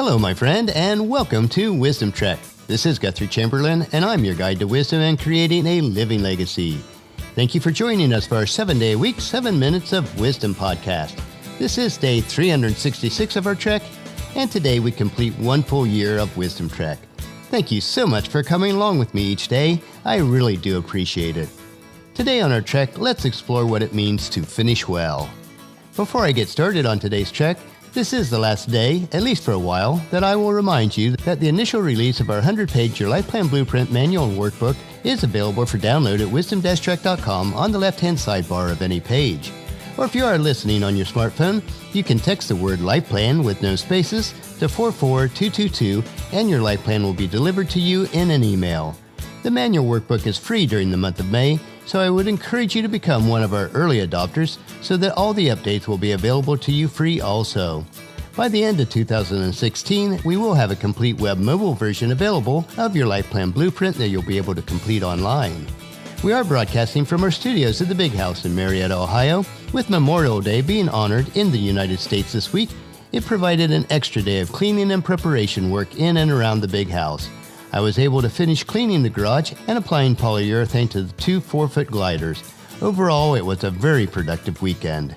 Hello, my friend, and welcome to Wisdom Trek. This is Guthrie Chamberlain, and I'm your guide to wisdom and creating a living legacy. Thank you for joining us for our 7-day-a-week, 7 Minutes of Wisdom podcast. This is day 366 of our trek, and today we complete one full year of Wisdom Trek. Thank you so much for coming along with me each day. I really do appreciate it. Today on our trek, let's explore what it means to finish well. Before I get started on today's trek, this is the last day, at least for a while, that I will remind you that the initial release of our 100-page Your LifePlan Blueprint Manual and Workbook is available for download at wisdom-trek.com on the left-hand sidebar of any page. Or if you are listening on your smartphone, you can text the word LifePlan with no spaces to 44222 and your LifePlan will be delivered to you in an email. The manual workbook is free during the month of May, so I would encourage you to become one of our early adopters so that all the updates will be available to you free also. By the end of 2016, we will have a complete web mobile version available of your LifePlan Blueprint that you'll be able to complete online. We are broadcasting from our studios at the Big House in Marietta, Ohio. With Memorial Day being honored in the United States this week, it provided an extra day of cleaning and preparation work in and around the Big House. I was able to finish cleaning the garage and applying polyurethane to the 2 4-foot gliders. Overall, it was a very productive weekend.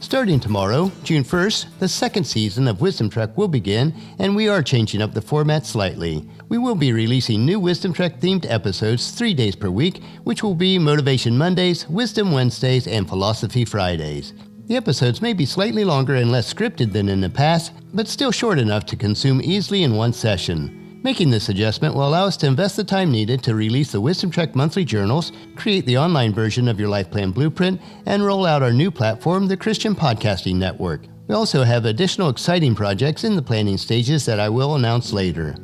Starting tomorrow, June 1st, the second season of Wisdom Trek will begin, and we are changing up the format slightly. We will be releasing new Wisdom Trek themed episodes 3 days per week, which will be Motivation Mondays, Wisdom Wednesdays, and Philosophy Fridays. The episodes may be slightly longer and less scripted than in the past, but still short enough to consume easily in one session. Making this adjustment will allow us to invest the time needed to release the Wisdom Trek monthly journals, create the online version of your LifePlan Blueprint, and roll out our new platform, the Christian Podcasting Network. We also have additional exciting projects in the planning stages that I will announce later.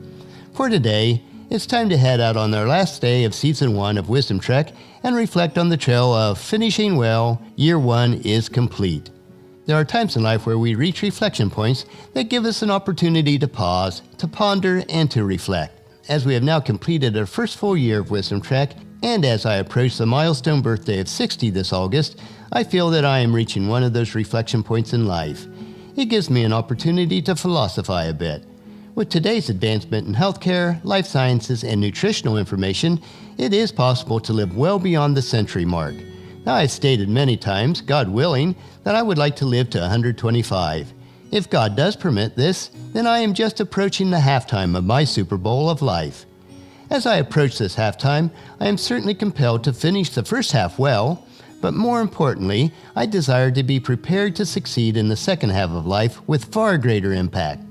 For today, it's time to head out on our last day of Season 1 of Wisdom Trek and reflect on the trail of finishing well. Year 1 is complete. There are times in life where we reach reflection points that give us an opportunity to pause, to ponder, and to reflect. As we have now completed our first full year of Wisdom Trek, and as I approach the milestone birthday of 60 this August, I feel that I am reaching one of those reflection points in life. It gives me an opportunity to philosophize a bit. With today's advancement in healthcare, life sciences, and nutritional information, it is possible to live well beyond the century mark. Now, I've stated many times, God willing, that I would like to live to 125. If God does permit this, then I am just approaching the halftime of my Super Bowl of life. As I approach this halftime, I am certainly compelled to finish the first half well, but more importantly, I desire to be prepared to succeed in the second half of life with far greater impact.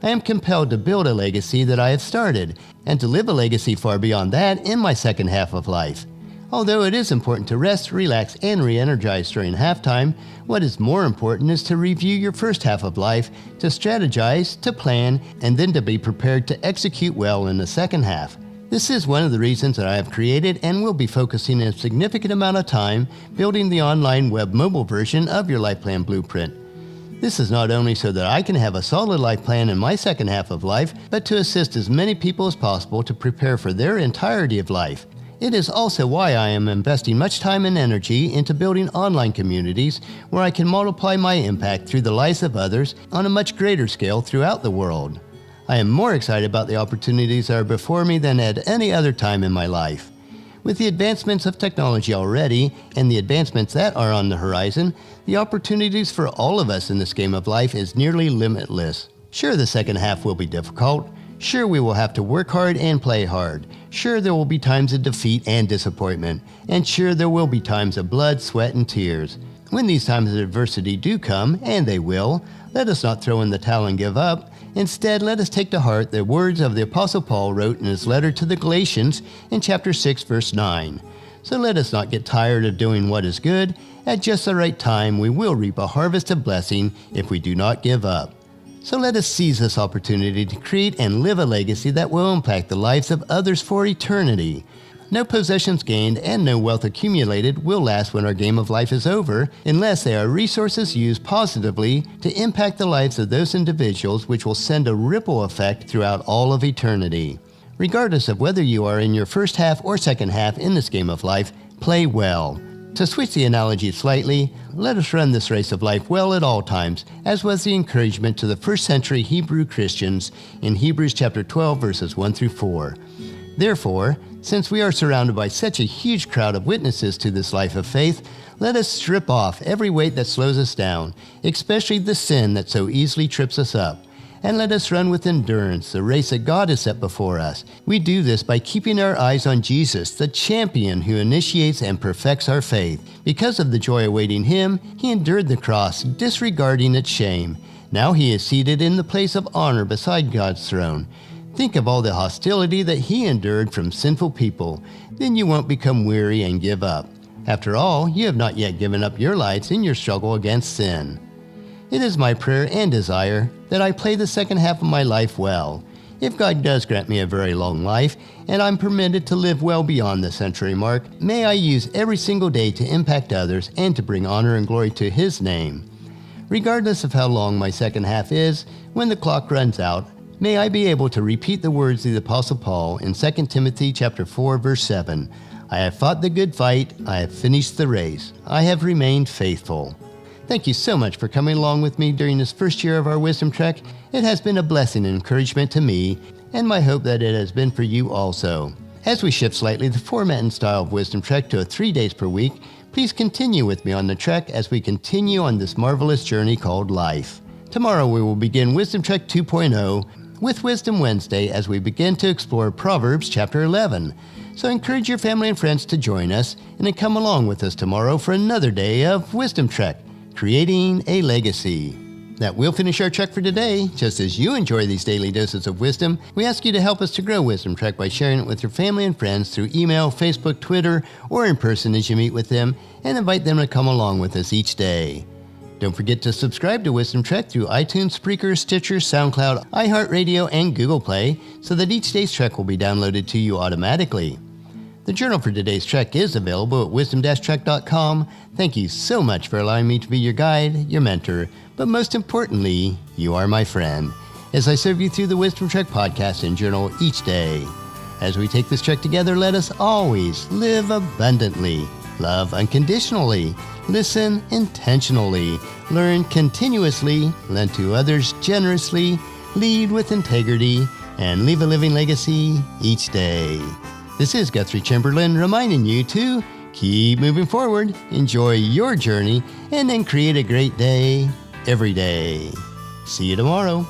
I am compelled to build a legacy that I have started, and to live a legacy far beyond that in my second half of life. Although it is important to rest, relax, and re-energize during halftime, what is more important is to review your first half of life, to strategize, to plan, and then to be prepared to execute well in the second half. This is one of the reasons that I have created and will be focusing a significant amount of time building the online web mobile version of your LifePlan Blueprint. This is not only so that I can have a solid life plan in my second half of life, but to assist as many people as possible to prepare for their entirety of life. It is also why I am investing much time and energy into building online communities where I can multiply my impact through the lives of others on a much greater scale throughout the world. I am more excited about the opportunities that are before me than at any other time in my life. With the advancements of technology already and the advancements that are on the horizon, the opportunities for all of us in this game of life is nearly limitless. Sure, the second half will be difficult. Sure, we will have to work hard and play hard. Sure, there will be times of defeat and disappointment. And sure, there will be times of blood, sweat, and tears. When these times of adversity do come, and they will, let us not throw in the towel and give up. Instead, let us take to heart the words of the Apostle Paul wrote in his letter to the Galatians in chapter 6, verse 9. So let us not get tired of doing what is good. At just the right time, we will reap a harvest of blessing if we do not give up. So let us seize this opportunity to create and live a legacy that will impact the lives of others for eternity. No possessions gained and no wealth accumulated will last when our game of life is over, unless they are resources used positively to impact the lives of those individuals, which will send a ripple effect throughout all of eternity. Regardless of whether you are in your first half or second half in this game of life, play well. To switch the analogy slightly, let us run this race of life well at all times, as was the encouragement to the first century Hebrew Christians in Hebrews chapter 12, verses 1 through 4. Therefore, since we are surrounded by such a huge crowd of witnesses to this life of faith, let us strip off every weight that slows us down, especially the sin that so easily trips us up. And let us run with endurance the race that God has set before us. We do this by keeping our eyes on Jesus, the champion who initiates and perfects our faith. Because of the joy awaiting him, he endured the cross, disregarding its shame. Now he is seated in the place of honor beside God's throne. Think of all the hostility that he endured from sinful people. Then you won't become weary and give up. After all, you have not yet given up your lives in your struggle against sin. It is my prayer and desire that I play the second half of my life well. If God does grant me a very long life, and I'm permitted to live well beyond the century mark, may I use every single day to impact others and to bring honor and glory to his name. Regardless of how long my second half is, when the clock runs out, may I be able to repeat the words of the Apostle Paul in 2 Timothy chapter 4, verse 7. I have fought the good fight, I have finished the race, I have remained faithful. Thank you so much for coming along with me during this first year of our Wisdom Trek. It has been a blessing and encouragement to me, and my hope that it has been for you also. As we shift slightly the format and style of Wisdom Trek to 3 days per week, please continue with me on the trek as we continue on this marvelous journey called life. Tomorrow we will begin Wisdom Trek 2.0 with Wisdom Wednesday as we begin to explore Proverbs chapter 11. So encourage your family and friends to join us and then come along with us tomorrow for another day of Wisdom Trek, creating a legacy. That will finish our trek for today. Just as you enjoy these daily doses of wisdom, we ask you to help us to grow Wisdom Trek by sharing it with your family and friends through email, Facebook, Twitter, or in person as you meet with them, and invite them to come along with us each day. Don't forget to subscribe to Wisdom Trek through iTunes, Spreaker, Stitcher, SoundCloud, iHeartRadio, and Google Play so that each day's trek will be downloaded to you automatically. The journal for today's trek is available at wisdom-trek.com. Thank you so much for allowing me to be your guide, your mentor, but most importantly, you are my friend, as I serve you through the Wisdom Trek podcast and journal each day. As we take this trek together, let us always live abundantly, love unconditionally, listen intentionally, learn continuously, lend to others generously, lead with integrity, and leave a living legacy each day. This is Guthrie Chamberlain reminding you to keep moving forward, enjoy your journey, and then create a great day every day. See you tomorrow.